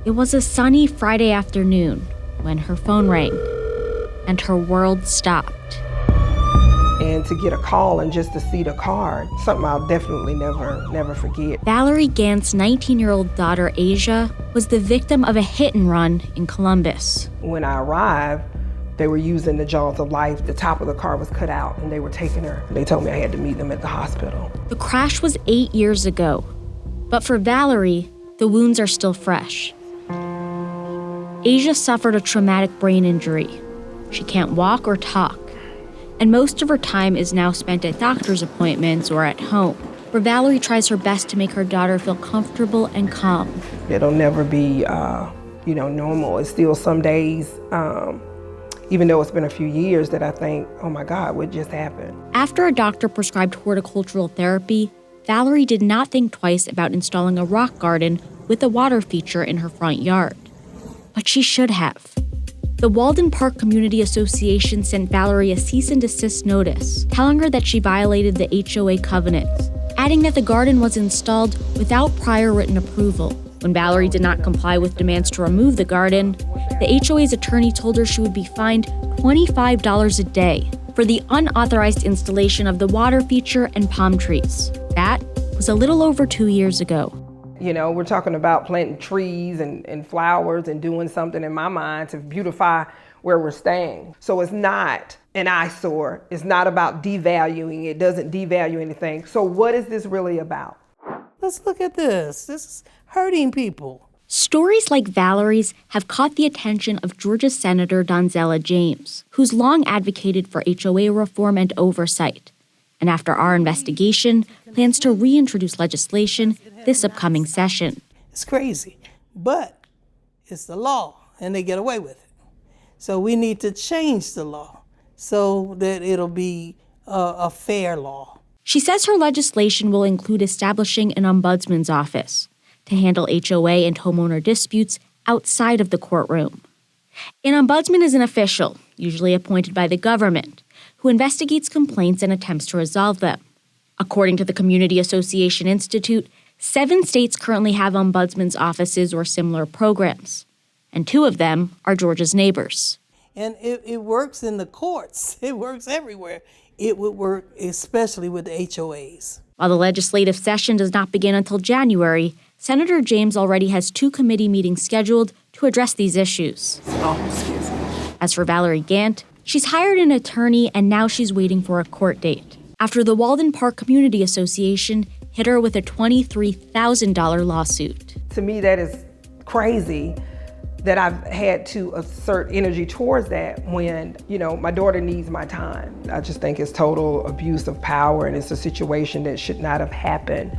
It was a sunny Friday afternoon when her phone rang and her world stopped. And to get a call and just to see the card, something I'll definitely never forget. Valerie Ghant's 19-year-old daughter, Asia, was the victim of a hit and run in Columbus. When I arrived, they were using the jaws of life. The top of the car was cut out and they were taking her. They told me I had to meet them at the hospital. The crash was 8 years ago, but for Valerie, the wounds are still fresh. Asia suffered a traumatic brain injury. She can't walk or talk, and most of her time is now spent at doctor's appointments or at home, where Valerie tries her best to make her daughter feel comfortable and calm. It'll never be, normal. It's still some days, even though it's been a few years, that I think, oh my God, what just happened? After a doctor prescribed horticultural therapy, Valerie did not think twice about installing a rock garden with a water feature in her front yard. But she should have. The Walden Park Community Association sent Valerie a cease and desist notice, telling her that she violated the HOA covenants, adding that the garden was installed without prior written approval. When Valerie did not comply with demands to remove the garden, the HOA's attorney told her she would be fined $25 a day for the unauthorized installation of the water feature and palm trees. That was a little over 2 years ago. You know, we're talking about planting trees and flowers and doing something, in my mind, to beautify where we're staying. So it's not an eyesore. It's not about devaluing. It doesn't devalue anything. So what is this really about? Let's look at this. This is hurting people. Stories like Valerie's have caught the attention of Georgia Senator Donzella James, who's long advocated for HOA reform and oversight. And after our investigation, plans to reintroduce legislation this upcoming session. It's crazy, but it's the law, and they get away with it. So we need to change the law so that it'll be a fair law. She says her legislation will include establishing an ombudsman's office to handle HOA and homeowner disputes outside of the courtroom. An ombudsman is an official, usually appointed by the government, who investigates complaints and attempts to resolve them. According to the Community Association Institute, 7 states currently have ombudsman's offices or similar programs, and 2 of them are Georgia's neighbors. And it works in the courts. It works everywhere. It would work especially with the HOAs. While the legislative session does not begin until January, Senator James already has 2 committee meetings scheduled to address these issues. Excuse me. As for Valerie Ghant, she's hired an attorney and now she's waiting for a court date, after the Walden Park Community Association hit her with a $23,000 lawsuit. To me, that is crazy that I've had to assert energy towards that when, my daughter needs my time. I just think it's total abuse of power, and it's a situation that should not have happened.